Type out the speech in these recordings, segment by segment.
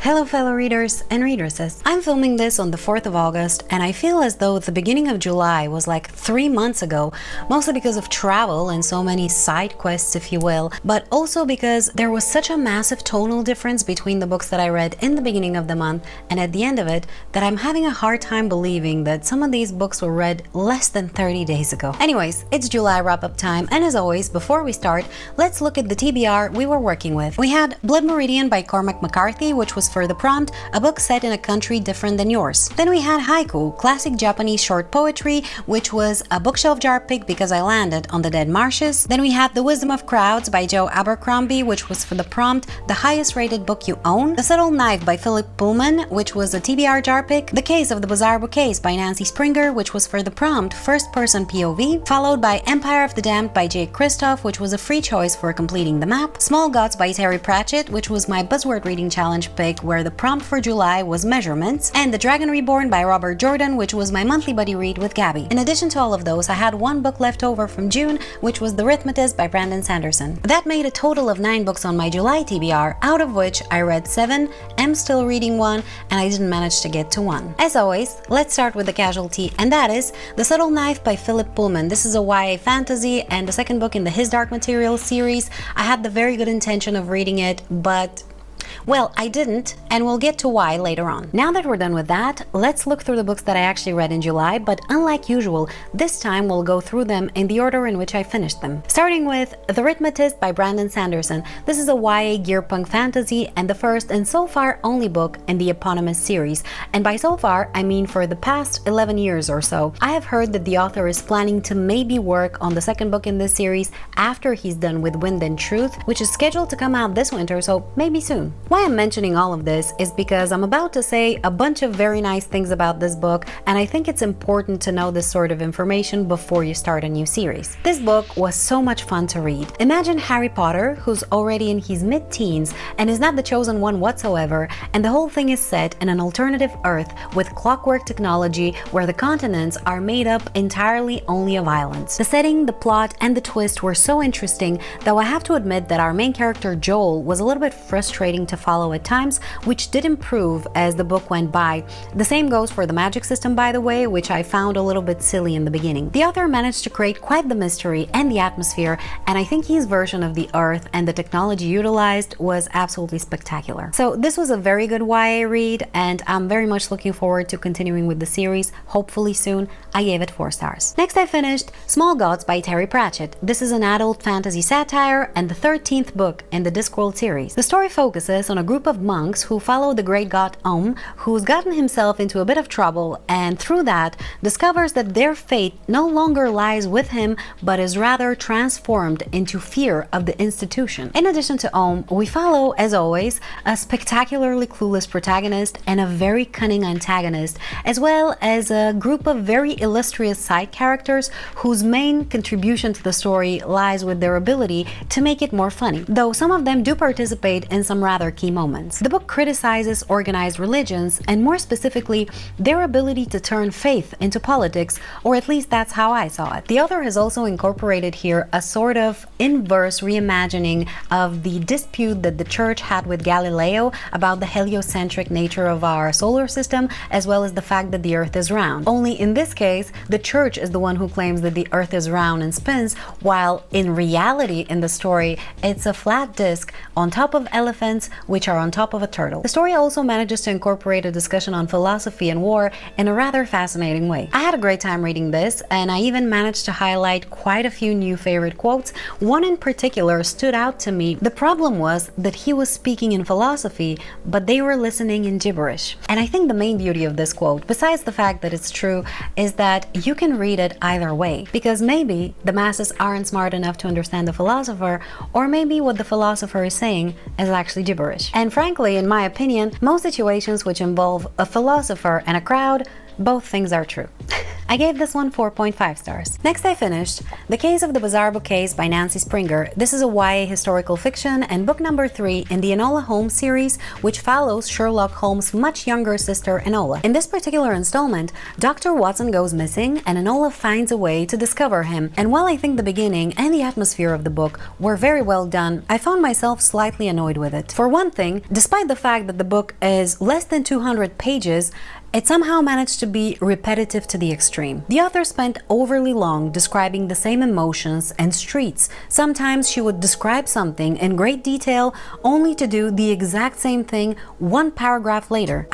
Hello fellow readers and readeresses. I'm filming this on the 4th of August and I feel as though the beginning of July was like 3 months ago, mostly because of travel and so many side quests if you will, but also because there was such a massive tonal difference between the books that I read in the beginning of the month and at the end of it that I'm having a hard time believing that some of these books were read less than 30 days ago. Anyways, it's July wrap-up time and as always, before we start, let's look at the TBR we were working with. We had Blood Meridian by Cormac McCarthy, which was for the prompt, a book set in a country different than yours. Then we had Haiku, classic Japanese short poetry, which was a bookshelf jar pick because I landed on the dead marshes. Then we had The Wisdom of Crowds by Joe Abercrombie, which was for the prompt, the highest rated book you own. The Subtle Knife by Philip Pullman, which was a TBR jar pick. The Case of the Bizarre Bouquets by Nancy Springer, which was for the prompt, first person POV. Followed by Empire of the Damned by Jake Kristoff, which was a free choice for completing the map. Small Gods by Terry Pratchett, which was my buzzword reading challenge pick where the prompt for July was measurements, and The Dragon Reborn by Robert Jordan, which was my monthly buddy read with Gabby. In addition to all of those, I had one book left over from June, which was The Rithmatist by Sanderson. That made a total of 9 books on my July TBR, out of which I read 7, am still reading 1, and I didn't manage to get to 1. As always, let's start with the casualty, and that is The Subtle Knife by Philip Pullman. This is a YA fantasy and the second book in the His Dark Materials series. I had the very good intention of reading it, but well, I didn't, and we'll get to why later on. Now that we're done with that, let's look through the books that I actually read in July, but unlike usual, this time we'll go through them in the order in which I finished them. Starting with The Rithmatist by Sanderson. This is a YA gearpunk fantasy and the first and so far only book in the eponymous series. And by so far, I mean for the past 11 years or so. I have heard that the author is planning to maybe work on the second book in this series after he's done with Wind and Truth, which is scheduled to come out this winter, so maybe soon. Why I'm mentioning all of this is because I'm about to say a bunch of very nice things about this book, and I think it's important to know this sort of information before you start a new series. This book was so much fun to read. Imagine Harry Potter, who's already in his mid-teens and is not the chosen one whatsoever, and the whole thing is set in an alternative Earth with clockwork technology where the continents are made up entirely only of islands. The setting, the plot, and the twist were so interesting, though I have to admit that our main character Joel was a little bit frustrating to follow at times, which did improve as the book went by. The same goes for the magic system, by the way, which I found a little bit silly in the beginning. The author managed to create quite the mystery and the atmosphere, and I think his version of the Earth and the technology utilized was absolutely spectacular. So this was a very good YA read, and I'm very much looking forward to continuing with the series, hopefully soon. I gave it 4 stars. Next I finished Small Gods by Terry Pratchett. This is an adult fantasy satire and the 13th book in the Discworld series. The story focuses on a group of monks who follow the great god Om, who's gotten himself into a bit of trouble and through that discovers that their fate no longer lies with him but is rather transformed into fear of the institution. In addition to Om, we follow, as always, a spectacularly clueless protagonist and a very cunning antagonist, as well as a group of very illustrious side characters whose main contribution to the story lies with their ability to make it more funny, though some of them do participate in some rather key moments. The book criticizes organized religions and more specifically their ability to turn faith into politics, or at least that's how I saw it. The author has also incorporated here a sort of inverse reimagining of the dispute that the church had with Galileo about the heliocentric nature of our solar system, as well as the fact that the earth is round. Only in this case, the church is the one who claims that the earth is round and spins, while in reality in the story it's a flat disc on top of elephants which are on top of a turtle. The story also manages to incorporate a discussion on philosophy and war in a rather fascinating way. I had a great time reading this, and I even managed to highlight quite a few new favorite quotes. One in particular stood out to me. The problem was that he was speaking in philosophy, but they were listening in gibberish. And I think the main beauty of this quote, besides the fact that it's true, is that you can read it either way, because maybe the masses aren't smart enough to understand the philosopher, or maybe what the philosopher is saying is actually gibberish. And frankly, in my opinion, most situations which involve a philosopher and a crowd, both things are true. I gave this one 4.5 stars. Next I finished The Case of the Bizarre Bouquets by Nancy Springer. This is a YA historical fiction and book number 3 in the Enola Holmes series, which follows Sherlock Holmes' much younger sister Enola. In this particular installment, Dr. Watson goes missing and Enola finds a way to discover him. And while I think the beginning and the atmosphere of the book were very well done, I found myself slightly annoyed with it. For one thing, despite the fact that the book is less than 200 pages, it somehow managed to be repetitive to the extreme. The author spent overly long describing the same emotions and streets. Sometimes she would describe something in great detail only to do the exact same thing one paragraph later.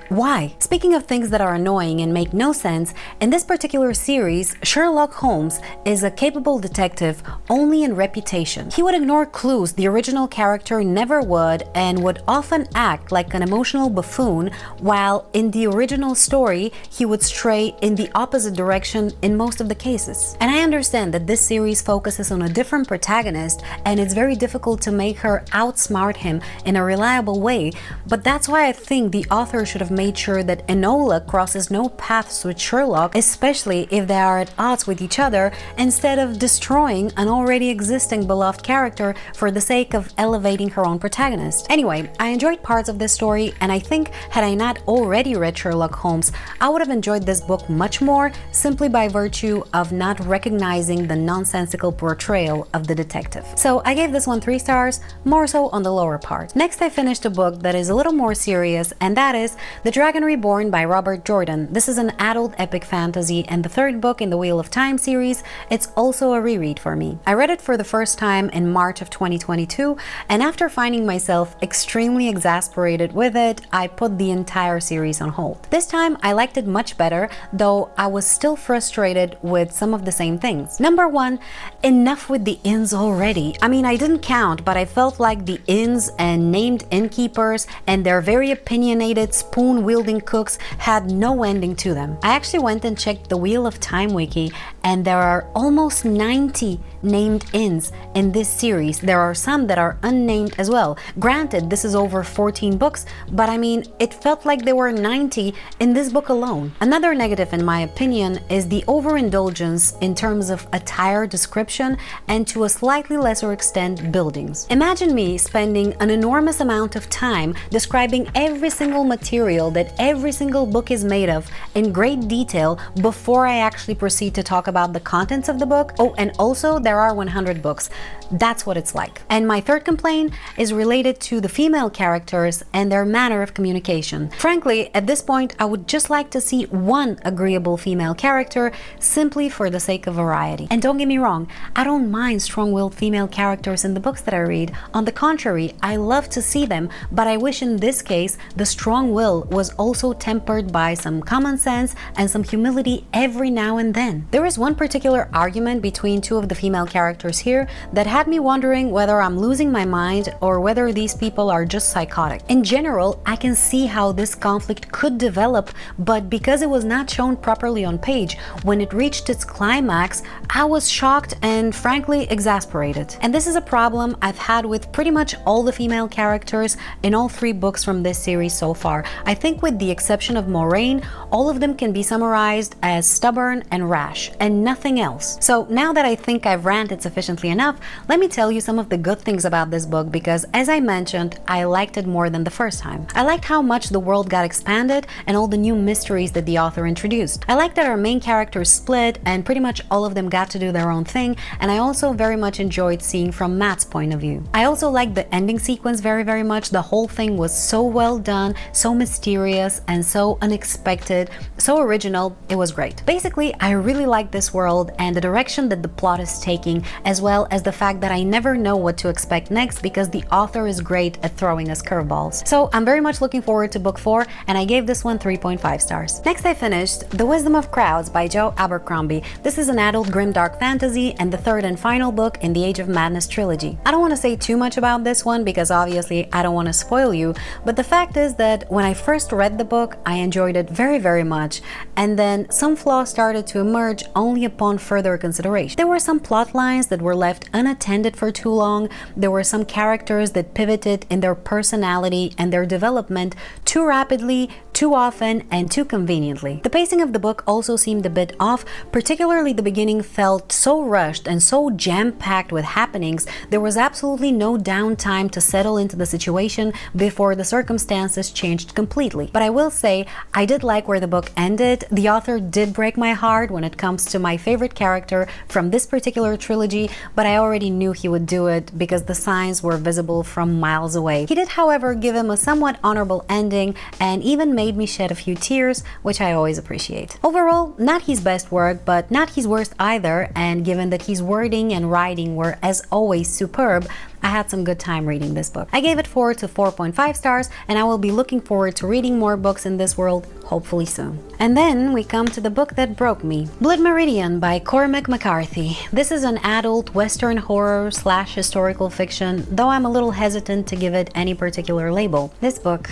Why? Speaking of things that are annoying and make no sense, in this particular series, Sherlock Holmes is a capable detective only in reputation. He would ignore clues the original character never would and would often act like an emotional buffoon, while in the original story, he would stray in the opposite direction in most of the cases. And I understand that this series focuses on a different protagonist and it's very difficult to make her outsmart him in a reliable way, but that's why I think the author should have made sure that Enola crosses no paths with Sherlock, especially if they are at odds with each other, instead of destroying an already existing beloved character for the sake of elevating her own protagonist. Anyway, I enjoyed parts of this story, and I think had I not already read Sherlock Holmes, I would have enjoyed this book much more simply by virtue of not recognizing the nonsensical portrayal of the detective. So I gave this one 3 stars, more so on the lower part. Next I finished a book that is a little more serious, and that is The Dragon Reborn by Robert Jordan. This is an adult epic fantasy and the 3rd book in the Wheel of Time series. It's also a reread for me. I read it for the first time in March of 2022, and after finding myself extremely exasperated with it, I put the entire series on hold. This time I liked it much better, though I was still frustrated with some of the same things. Number 1, enough with the inns already. I mean, I didn't count, but I felt like the inns and named innkeepers and their very opinionated spoon-wielding cooks had no ending to them. I actually went and checked the Wheel of Time wiki, and there are almost 90 named inns in this series. There are some that are unnamed as well. Granted, this is over 14 books, but I mean, it felt like there were 90 in this book alone. Another negative, in my opinion, is the overindulgence in terms of attire description and, to a slightly lesser extent, buildings. Imagine me spending an enormous amount of time describing every single material that every single book is made of in great detail before I actually proceed to talk about the contents of the book. Oh, and also there are 100 books. That's what it's like. And my 3rd complaint is related to the female characters and their manner of communication. Frankly, at this point, I would just like to see one agreeable female character simply for the sake of variety. And don't get me wrong, I don't mind strong-willed female characters in the books that I read. On the contrary, I love to see them, but I wish in this case the strong will was also tempered by some common sense and some humility every now and then. There is one particular argument between 2 of the female characters here that had me wondering whether I'm losing my mind or whether these people are just psychotic. In general, I can see how this conflict could develop, but because it was not shown properly on page, when it reached its climax, I was shocked and frankly exasperated. And this is a problem I've had with pretty much all the female characters in all 3 books from this series so far. I think with the exception of Moraine, all of them can be summarized as stubborn and rash, and nothing else. So now that I think I've ranted sufficiently enough, let me tell you some of the good things about this book, because as I mentioned, I liked it more than the first time. I liked how much the world got expanded and all the new mysteries that the author introduced. I liked that our main characters split and pretty much all of them got to do their own thing, and I also very much enjoyed seeing from Matt's point of view. I also liked the ending sequence very much. The whole thing was so well done, so mysterious, and so unexpected, so original. It was great. Basically, I really like this world and the direction that the plot is taking, as well as the fact that I never know what to expect next because the author is great at throwing us curveballs. So I'm very much looking forward to book 4, and I gave this one 3.5 stars. Next I finished The Wisdom of Crowds by Joe Abercrombie. This is an adult grimdark fantasy and the 3rd and final book in the Age of Madness trilogy. I don't want to say too much about this one because obviously I don't want to spoil you, but the fact is that when I first read the book, I enjoyed it very much, and then some flaws started to emerge only upon further consideration. There were some plot lines that were left unattended for too long. There were some characters that pivoted in their personality and their development too rapidly, too often and too conveniently. The pacing of the book also seemed a bit off, particularly the beginning felt so rushed and so jam-packed with happenings. There was absolutely no downtime to settle into the situation before the circumstances changed completely. But I will say, I did like where the book ended. The author did break my heart when it comes to my favorite character from this particular trilogy, but I already knew he would do it because the signs were visible from miles away. He did, however, give him a somewhat honorable ending and even made me shed a few tears, which I always appreciate. Overall, not his best work, but not his worst either, and given that his wording and writing were, as always, superb, I had some good time reading this book. I gave it 4 to 4.5 stars, and I will be looking forward to reading more books in this world, hopefully soon. And then we come to the book that broke me. Meridian by Cormac McCarthy. This is an adult Western horror / historical fiction, though I'm a little hesitant to give it any particular label. This book,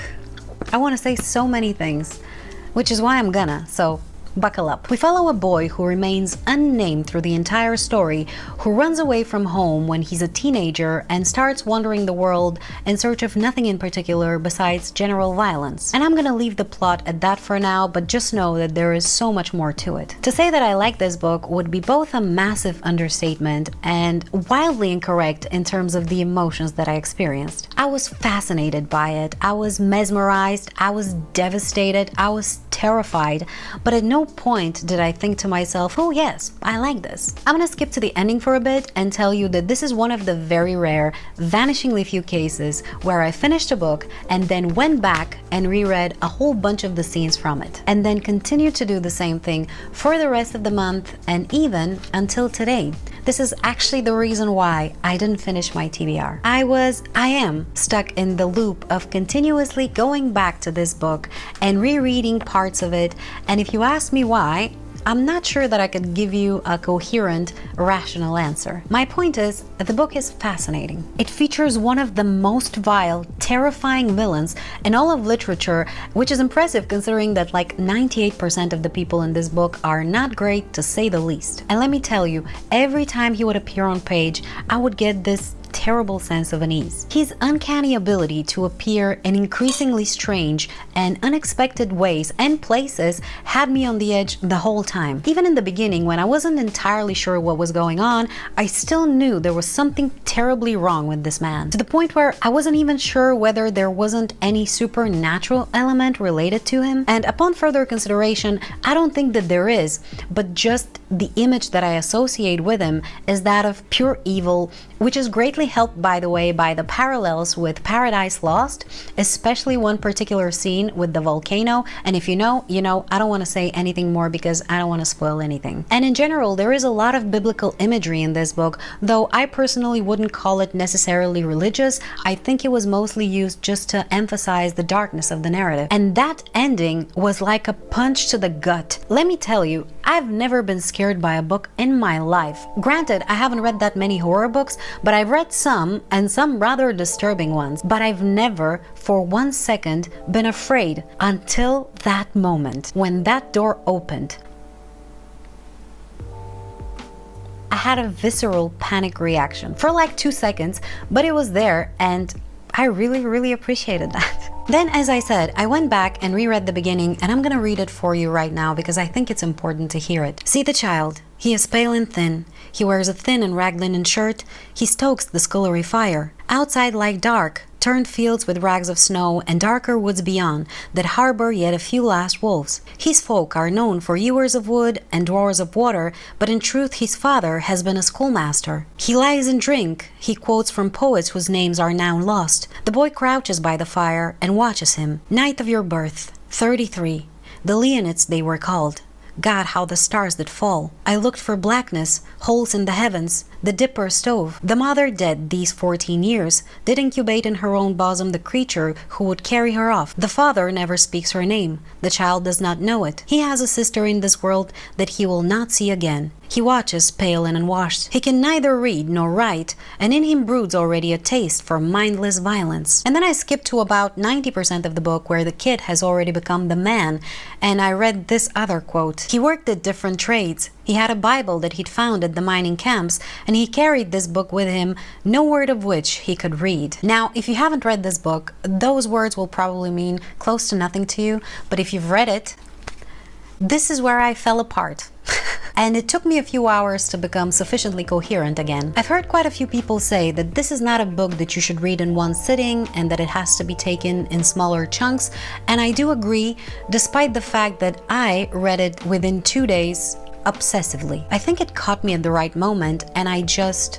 I want to say so many things, which is why I'm gonna, so buckle up. We follow a boy who remains unnamed through the entire story, who runs away from home when he's a teenager and starts wandering the world in search of nothing in particular besides general violence. And I'm gonna leave the plot at that for now, but just know that there is so much more to it. To say that I like this book would be both a massive understatement and wildly incorrect in terms of the emotions that I experienced. I was fascinated by it, I was mesmerized, I was devastated, I was terrified, but at no point did I think to myself, oh yes, I like this. I'm gonna skip to the ending for a bit and tell you that this is one of the very rare, vanishingly few cases where I finished a book and then went back and reread a whole bunch of the scenes from it, and then continued to do the same thing for the rest of the month and even until today. This is actually the reason why I didn't finish my TBR. I am stuck in the loop of continuously going back to this book and rereading parts of it, and if you ask me why, I'm not sure that I could give you a coherent, rational answer. My point is, the book is fascinating. It features one of the most vile, terrifying villains in all of literature, which is impressive considering that like 98% of the people in this book are not great, to say the least. And let me tell you, every time he would appear on page, I would get this terrible sense of unease. His uncanny ability to appear in increasingly strange and unexpected ways and places had me on the edge the whole time. Even in the beginning, when I wasn't entirely sure what was going on, I still knew there was something terribly wrong with this man, to the point where I wasn't even sure whether there wasn't any supernatural element related to him. And upon further consideration, I don't think that there is, but just the image that I associate with him is that of pure evil, which is greatly helped, by the way, by the parallels with Paradise Lost, especially one particular scene with the volcano. And if you know, you know. I don't want to say anything more because I don't want to spoil anything. And in general, there is a lot of biblical imagery in this book, though I personally wouldn't call it necessarily religious. I think it was mostly used just to emphasize the darkness of the narrative. And that ending was like a punch to the gut. Let me tell you, I've never been scared by a book in my life. Granted, I haven't read that many horror books, but I've read some, and some rather disturbing ones. But I've never, for 1 second, been afraid until that moment, when that door opened. I had a visceral panic reaction for like 2 seconds, but it was there, and I really appreciated that. Then, as I said, I went back and reread the beginning, and I'm gonna read it for you right now because I think it's important to hear it. See the child. He is pale and thin. He wears a thin and ragged linen shirt. He stokes the scullery fire. Outside lie dark, turned fields with rags of snow and darker woods beyond that harbor yet a few last wolves. His folk are known for hewers of wood and drawers of water, but in truth his father has been a schoolmaster. He lies in drink. He quotes from poets whose names are now lost. The boy crouches by the fire and watches him. Night of your birth, 33. The Leonids they were called. God, how the stars did fall. I looked for blackness, holes in the heavens, the dipper stove. The mother dead these 14 years, did incubate in her own bosom the creature who would carry her off. The father never speaks her name. The child does not know it. He has a sister in this world that he will not see again. He watches, pale and unwashed. He can neither read nor write, and in him broods already a taste for mindless violence. And then I skipped to about 90% of the book where the kid has already become the man, and I read this other quote. He worked at different trades. He had a Bible that he'd found at the mining camps, and he carried this book with him, no word of which he could read. Now, if you haven't read this book, those words will probably mean close to nothing to you, but if you've read it, this is where I fell apart. And it took me a few hours to become sufficiently coherent again. I've heard quite a few people say that this is not a book that you should read in one sitting and that it has to be taken in smaller chunks, and I do agree, despite the fact that I read it within 2 days obsessively. I think it caught me at the right moment, and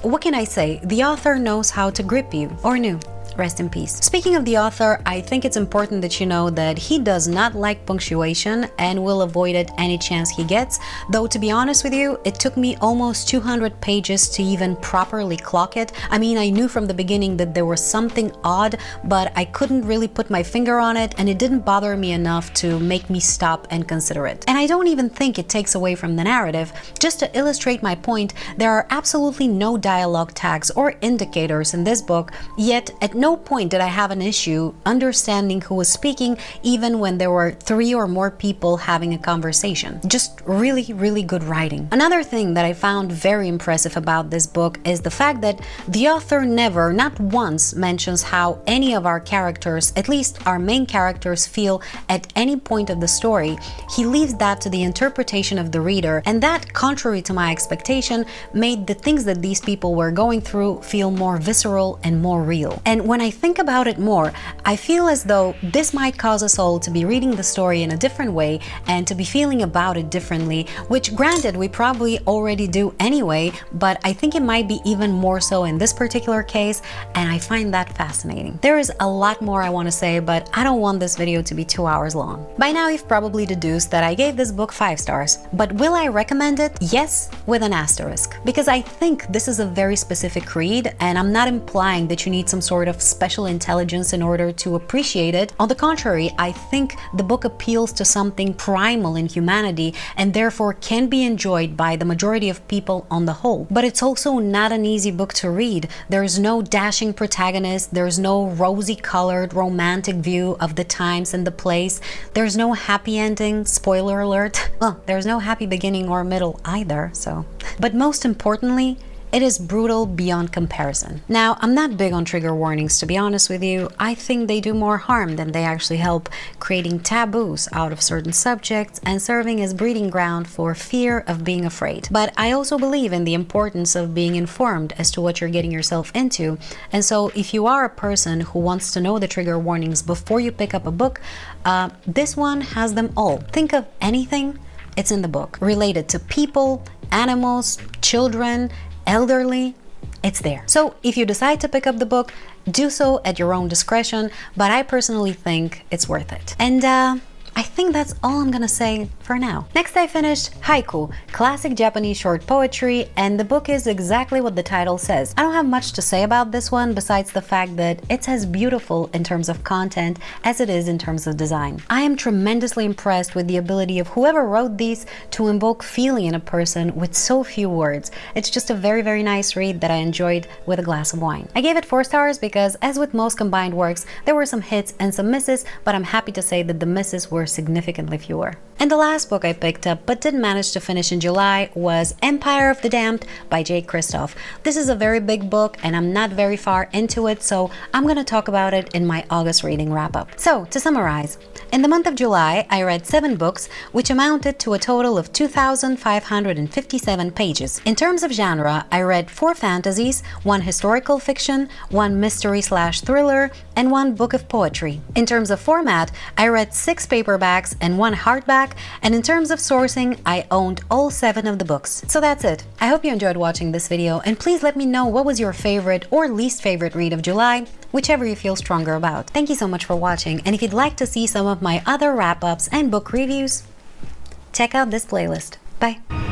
what can I say? The author knows how to grip you, or knew. Rest in peace. Speaking of the author, I think it's important that you know that he does not like punctuation and will avoid it any chance he gets, though to be honest with you, it took me almost 200 pages to even properly clock it. I mean, I knew from the beginning that there was something odd, but I couldn't really put my finger on it, and it didn't bother me enough to make me stop and consider it. And I don't even think it takes away from the narrative. Just to illustrate my point, there are absolutely no dialogue tags or indicators in this book, yet at no point did I have an issue understanding who was speaking, even when there were 3 or more people having a conversation. Just really, really good writing. Another thing that I found very impressive about this book is the fact that the author never, not once, mentions how any of our characters, at least our main characters, feel at any point of the story. He leaves that to the interpretation of the reader, and that, contrary to my expectation, made the things that these people were going through feel more visceral and more real. And when I think about it more, I feel as though this might cause us all to be reading the story in a different way and to be feeling about it differently, which granted we probably already do anyway, but I think it might be even more so in this particular case, and I find that fascinating. There is a lot more I want to say, but I don't want this video to be 2 hours long. By now you've probably deduced that I gave this book 5 stars, but will I recommend it? Yes, with an asterisk, because I think this is a very specific read, and I'm not implying that you need some sort of special intelligence in order to appreciate it. On the contrary, I think the book appeals to something primal in humanity and therefore can be enjoyed by the majority of people on the whole. But it's also not an easy book to read. There's no dashing protagonist, there's no rosy-colored romantic view of the times and the place, there's no happy ending, spoiler alert. Well, there's no happy beginning or middle either, so. But most importantly, it is brutal beyond comparison. Now, I'm not big on trigger warnings, to be honest with you. I think they do more harm than they actually help, creating taboos out of certain subjects and serving as breeding ground for fear of being afraid. But I also believe in the importance of being informed as to what you're getting yourself into. And so if you are a person who wants to know the trigger warnings before you pick up a book, this one has them all. Think of anything, it's in the book. Related to people, animals, children, elderly, it's there. So if you decide to pick up the book, do so at your own discretion, but I personally think it's worth it. And I think that's all I'm gonna say for now. Next I finished Haiku, classic Japanese short poetry, and the book is exactly what the title says. I don't have much to say about this one besides the fact that it's as beautiful in terms of content as it is in terms of design. I am tremendously impressed with the ability of whoever wrote these to invoke feeling in a person with so few words. It's just a very, very nice read that I enjoyed with a glass of wine. I gave it 4 stars because, as with most combined works, there were some hits and some misses, but I'm happy to say that the misses were significantly fewer. And the last book I picked up but didn't manage to finish in July was Empire of the Damned by J. Kristoff. This is a very big book and I'm not very far into it, so I'm gonna talk about it in my August reading wrap-up. So, to summarize, in the month of July, I read 7 books, which amounted to a total of 2,557 pages. In terms of genre, I read 4 fantasies, 1 historical fiction, 1 mystery/thriller, and 1 book of poetry. In terms of format, I read 6 paperbacks and 1 hardback, and in terms of sourcing, I owned all 7 of the books. So that's it. I hope you enjoyed watching this video, and please let me know what was your favorite or least favorite read of July, whichever you feel stronger about. Thank you so much for watching, and if you'd like to see some of my other wrap-ups and book reviews, check out this playlist. Bye!